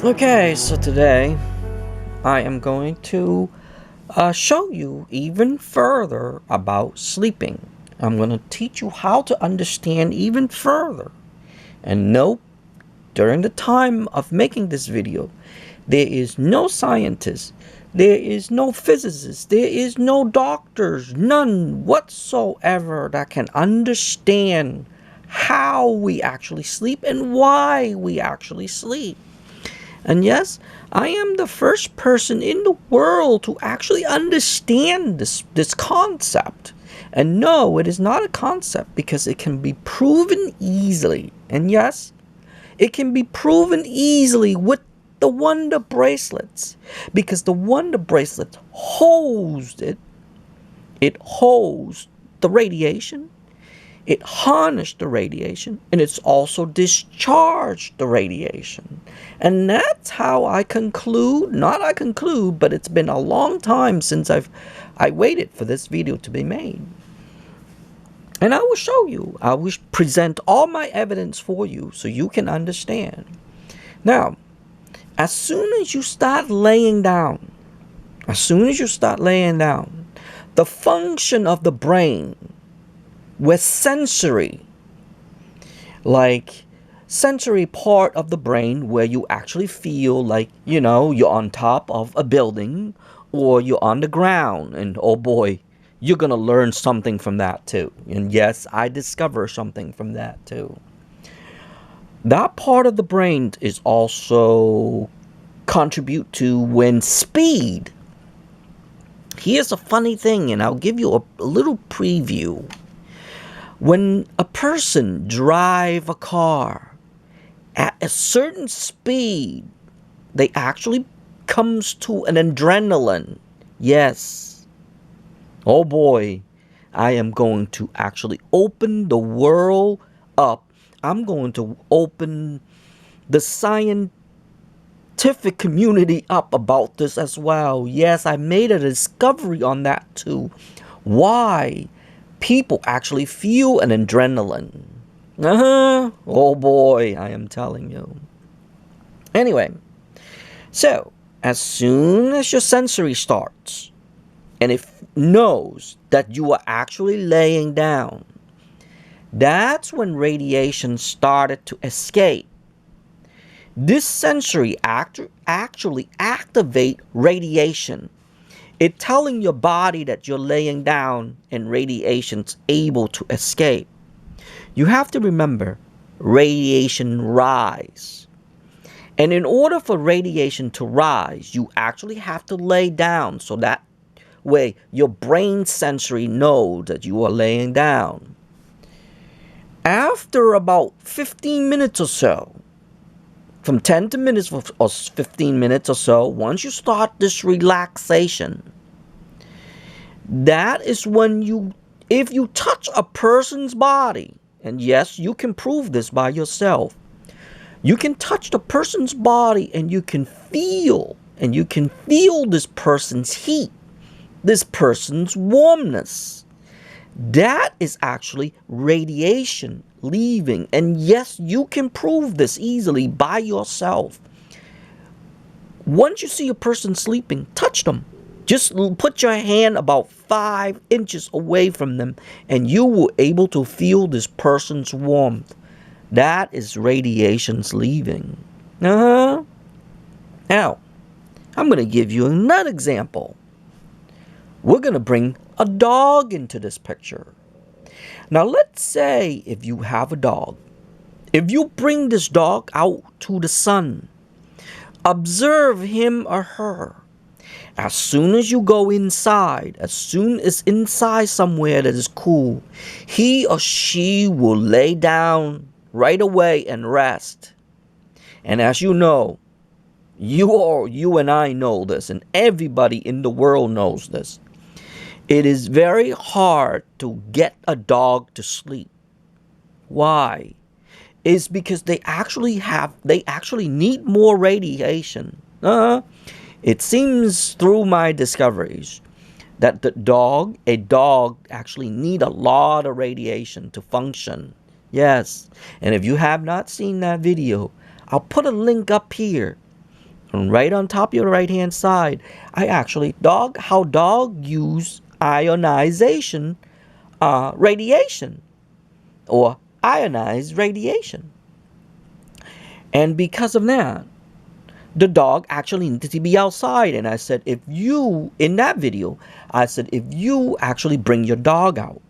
Okay, so today I am going to show you even further about sleeping. I'm going to teach you how to understand even further. And no, during the time of making this video, there is no scientist, there is no physicist, there is no doctors, none whatsoever that can understand how we actually sleep and why we actually sleep. And yes, I am the first person in the world to actually understand this concept. And no, it is not a concept because it can be proven easily. And yes, it can be proven easily with the Wonder bracelets, because the Wonder bracelet holds it. It holds the radiation, it harnessed the radiation, and it's also discharged the radiation. And that's how I conclude, not I conclude, but it's been a long time since I waited for this video to be made. And I will show you, I will present all my evidence for you so you can understand. Now, as soon as you start laying down, the function of the brain with sensory part of the brain where you actually feel like, you're on top of a building or you're on the ground, and oh boy, you're gonna learn something from that too. And yes, I discover something from that too. That part of the brain is also contribute to when speed. Here's a funny thing, and I'll give you a little preview. When a person drive a car at a certain speed, they actually comes to an adrenaline. Yes. Oh boy, I am going to actually open the world up. I'm going to open the scientific community up about this as well. Yes, I made a discovery on that too. Why people actually feel an adrenaline. Oh boy, I am telling you. Anyway, so as soon as your sensory starts and it knows that you are actually laying down, that's when radiation started to escape. This sensory actually activate radiation. It's telling your body that you're laying down and radiation's able to escape. You have to remember, radiation rise. And in order for radiation to rise, you actually have to lay down, so that way your brain sensory knows that you are laying down. After about 15 minutes or so, from 10 to minutes or 15 minutes or so, once you start this relaxation, that is when if you touch a person's body, and yes, you can prove this by yourself. You can touch the person's body and you can feel this person's heat, this person's warmness. That is actually radiation leaving. And yes, you can prove this easily by yourself. Once you see a person sleeping, touch them. Just put your hand about 5 inches away from them and you will able to feel this person's warmth. That is radiation's leaving. Now, I'm going to give you another example. We're going to bring a dog into this picture. Now, let's say if you have a dog. If you bring this dog out to the sun, observe him or her. As soon as you go inside, as soon as inside somewhere that is cool, he or she will lay down right away and rest. And as you know, you and I know this, and everybody in the world knows this. It is very hard to get a dog to sleep. Why? It's because they actually need more radiation. It seems through my discoveries that a dog actually need a lot of radiation to function. Yes, and if you have not seen that video, I'll put a link up here. And right on top of your right hand side, I actually how dog use ionization radiation, or ionized radiation. And because of that, the dog actually needed to be outside. And I said, if you, in that video, I said, if you actually bring your dog out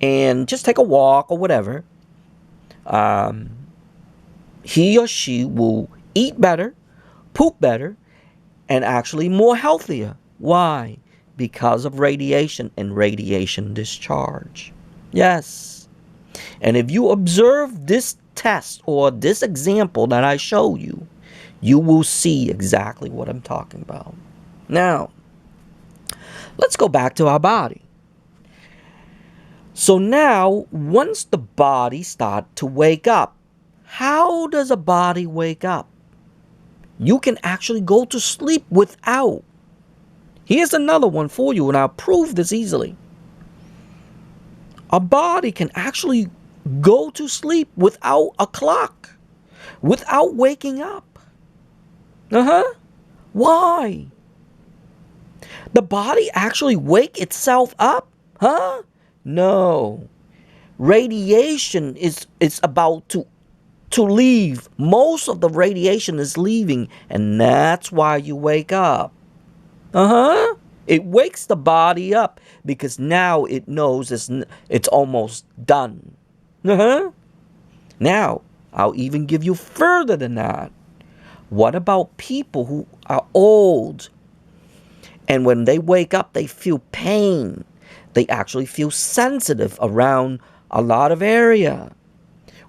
and just take a walk or whatever, he or she will eat better, poop better, and actually more healthier. Why? Because of radiation and radiation discharge. Yes. And if you observe this test or this example that I show you, you will see exactly what I'm talking about. Now, let's go back to our body. So now, once the body starts to wake up, how does a body wake up? You can actually go to sleep without. Here's another one for you, and I'll prove this easily. A body can actually go to sleep without a clock, without waking up. Why? The body actually wake itself up? No. Radiation is about to leave. Most of the radiation is leaving, and that's why you wake up. It wakes the body up because now it knows it's almost done. Now, I'll even give you further than that. What about people who are old, and when they wake up, they feel pain? They actually feel sensitive around a lot of area.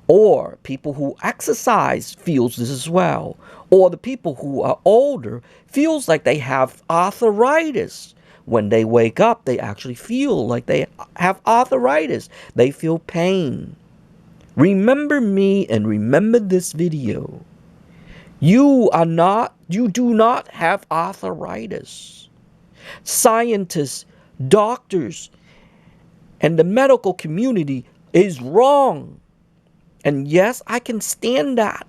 Or people who exercise feels this as well. Or the people who are older feels like they have arthritis. When they wake up, they actually feel like they have arthritis. They feel pain. Remember me and remember this video. You do not have arthritis. Scientists, doctors, and the medical community is wrong. And yes, I can stand that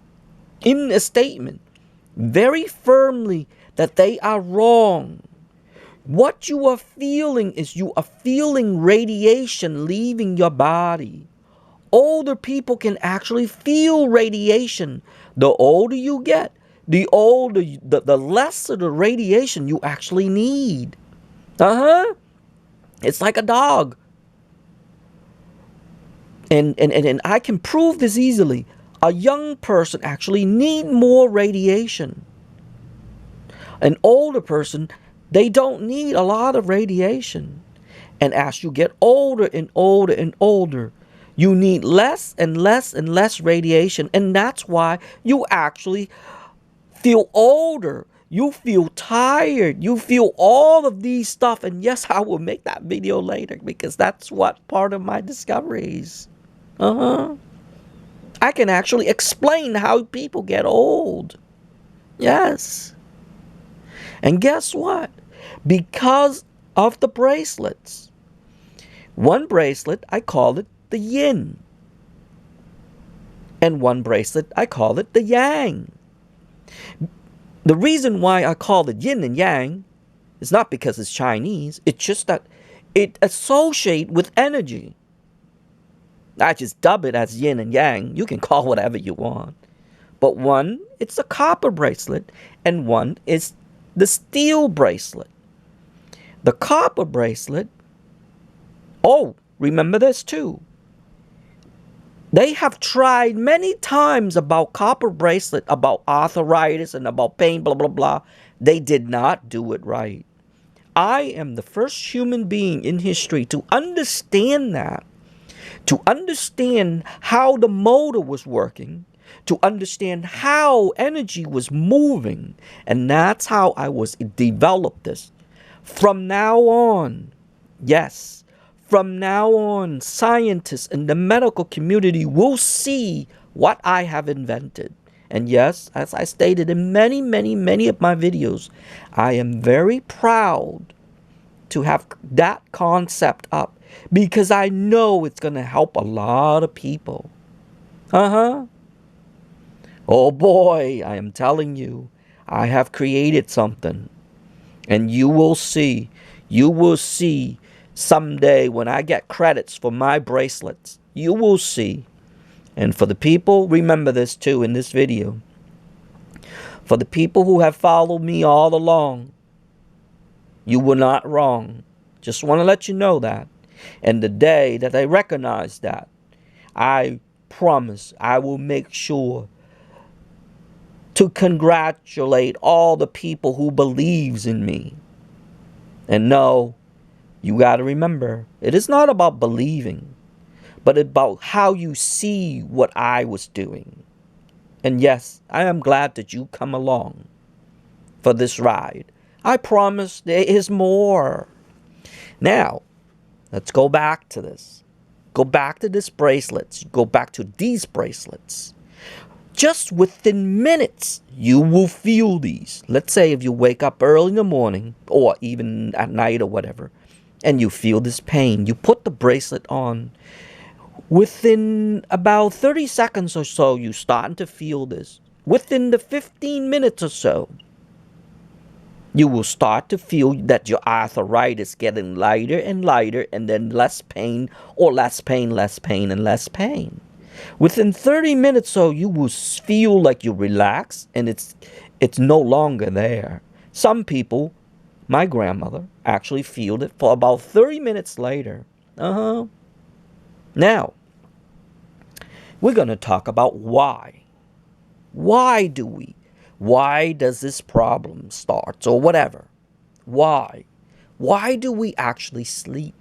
in a statement very firmly that they are wrong. What you are feeling is you are feeling radiation leaving your body. Older people can actually feel radiation. The older you get, the lesser the radiation you actually need. It's like a dog. And I can prove this easily. A young person actually need more radiation. An older person, they don't need a lot of radiation. And as you get older and older and older, you need less and less and less radiation. And that's why you actually feel older. You feel tired. You feel all of these stuff. And yes, I will make that video later because that's what part of my discoveries. I can actually explain how people get old. Yes. And guess what? Because of the bracelets. One bracelet, I call it the yin. And one bracelet, I call it the yang. The reason why I call it yin and yang is not because it's Chinese. It's just that it associates with energy. I just dub it as yin and yang. You can call whatever you want. But one, it's a copper bracelet, and one is the steel bracelet. The copper bracelet, remember this too. They have tried many times about copper bracelet, about arthritis and about pain, blah, blah, blah. They did not do it right. I am the first human being in history to understand that. To understand how the motor was working, to understand how energy was moving, and that's how I was developed this. From now on, yes, from now on, scientists and the medical community will see what I have invented. And yes, as I stated in many, many, many of my videos, I am very proud to have that concept up. Because I know it's going to help a lot of people. Oh boy, I am telling you. I have created something. And you will see someday when I get credits for my bracelets. You will see. And for the people, remember this too in this video. For the people who have followed me all along, you were not wrong. Just want to let you know that. And the day that I recognize that, I promise I will make sure to congratulate all the people who believes in me. And no, you got to remember, it is not about believing, but about how you see what I was doing. And yes, I am glad that you come along for this ride. I promise there is more. Now, let's go back to this. Go back to this bracelets. Go back to these bracelets. Just within minutes, you will feel these. Let's say if you wake up early in the morning or even at night or whatever, and you feel this pain, you put the bracelet on. Within about 30 seconds or so, you're starting to feel this. Within the 15 minutes or so, you will start to feel that your arthritis getting lighter and lighter, and then less pain, or less pain, less pain, and less pain. Within 30 minutes or so, you will feel like you relax, and it's no longer there. Some people, my grandmother, actually feel it for about 30 minutes later. Now, we're going to talk about why. Why does this problem start or whatever? Why? Why do we actually sleep?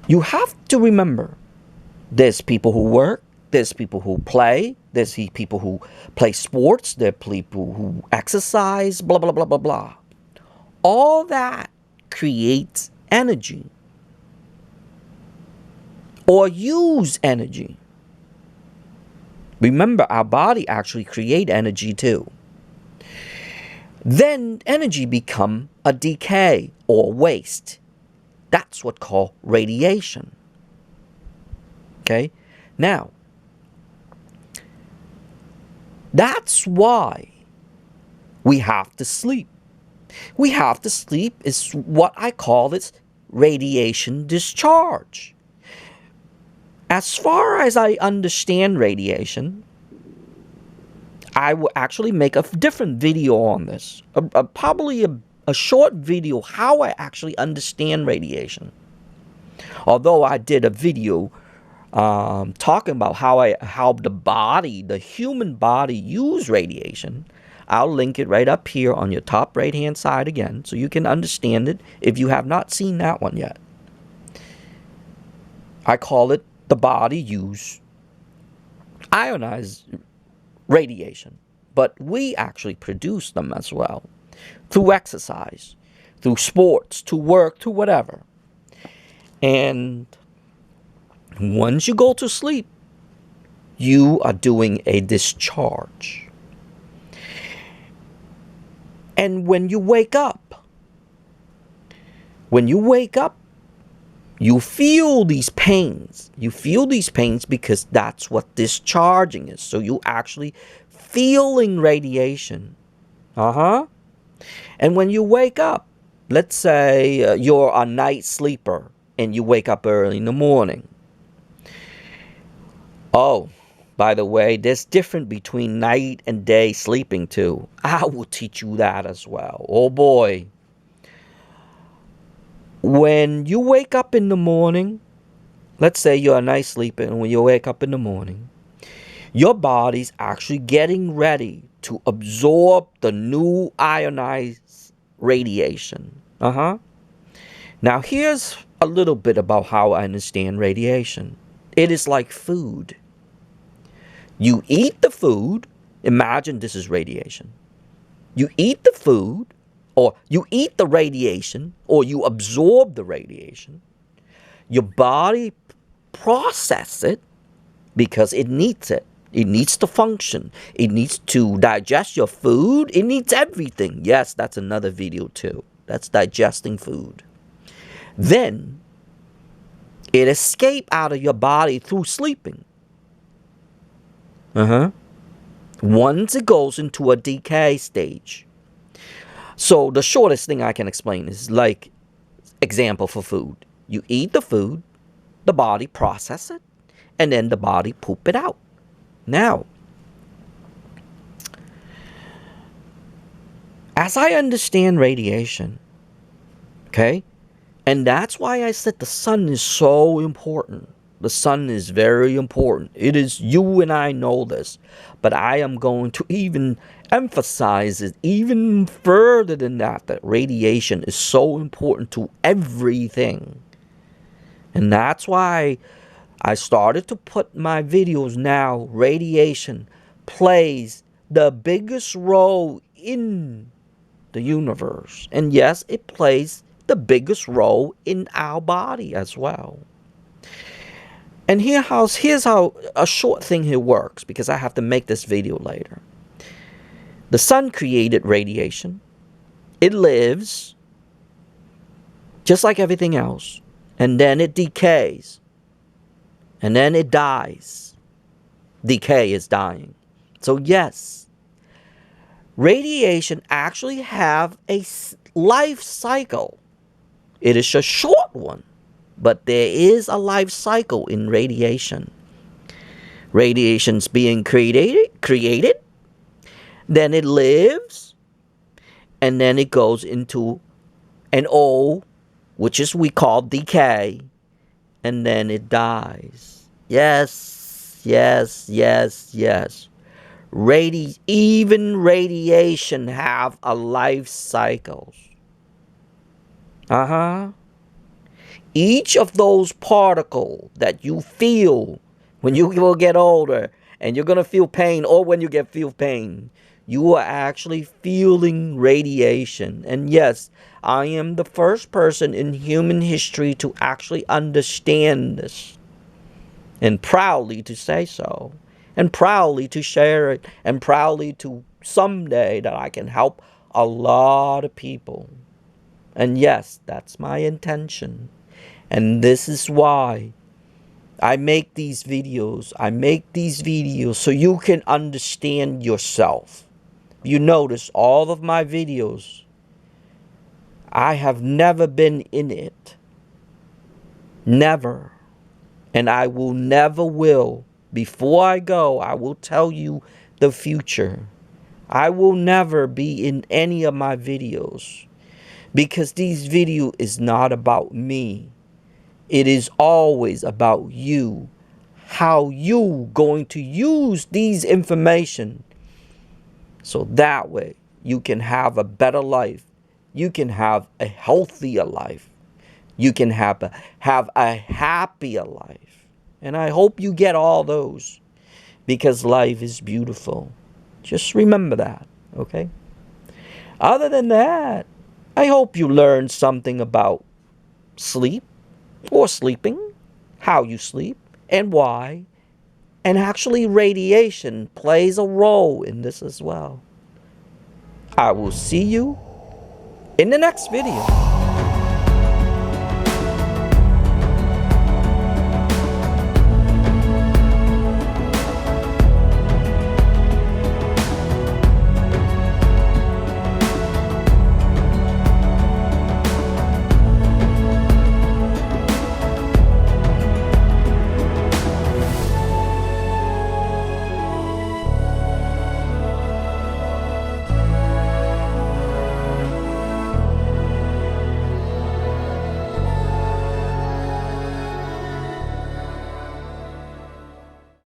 You have to remember, there's people who work, there's people who play, there's people who play sports, there are people who exercise, blah, blah, blah, blah, blah. All that creates energy or use energy. Remember, our body actually create energy too. Then energy become a decay or waste. That's what's called radiation. Okay? Now, that's why we have to sleep. We have to sleep is what I call this radiation discharge. As far as I understand radiation, I will actually make a different video on this. Probably a short video how I actually understand radiation. Although I did a video talking about how the human body use radiation. I'll link it right up here on your top right hand side again, so you can understand it if you have not seen that one yet. I call it the body use ionized radiation, but we actually produce them as well through exercise, through sports, to work, to whatever. And once you go to sleep, you are doing a discharge. And when you wake up, you feel these pains. You feel these pains because that's what discharging is. So you actually feeling radiation. And when you wake up, let's say you're a night sleeper and you wake up early in the morning. Oh, by the way, there's difference between night and day sleeping too. I will teach you that as well. Oh boy. When you wake up in the morning, let's say you're a night sleeper, and when you wake up in the morning, your body's actually getting ready to absorb the new ionized radiation. Now here's a little bit about how I understand radiation. It is like food. You eat the food. Imagine this is radiation. You eat the food, or you eat the radiation, or you absorb the radiation. Your body processes it because it needs it. It needs to function. It needs to digest your food. It needs everything. Yes, that's another video too. That's digesting food. Then it escapes out of your body through sleeping. once it goes into a decay stage. So the shortest thing I can explain is like example for food. You eat the food, the body process it, and then the body poop it out. Now, as I understand radiation, okay, and that's why I said the sun is so important. The sun is very important. It is, you and I know this, but I am going to even emphasize it even further than that, that radiation is so important to everything. And that's why I started to put my videos now. Radiation plays the biggest role in the universe. And yes, it plays the biggest role in our body as well. And here's how a short thing here works, because I have to make this video later. The sun created radiation. It lives just like everything else. And then it decays. And then it dies. Decay is dying. So yes, radiation actually have a life cycle. It is a short one, but there is a life cycle in radiation. Radiation's being created, then it lives, and then it goes into an O, which is we call decay, and then it dies. Yes, yes, yes, yes. Even radiation have a life cycles. Each of those particles that you feel when you will get older, and you're going to feel pain, or when you feel pain, you are actually feeling radiation. And yes, I am the first person in human history to actually understand this. And proudly to say so. And proudly to share it. And proudly to someday that I can help a lot of people. And yes, that's my intention. And this is why I make these videos. I make these videos so you can understand yourself. You notice all of my videos, I have never been in it. Never. And I will never will. Before I go, I will tell you the future. I will never be in any of my videos. Because these videos is not about me. It is always about you. How you going to use these information. So that way you can have a better life. You can have a healthier life. You can have a happier life. And I hope you get all those. Because life is beautiful. Just remember that. Okay? Other than that, I hope you learned something about sleep or sleeping, how you sleep and why. And actually radiation plays a role in this as well. I will see you in the next video.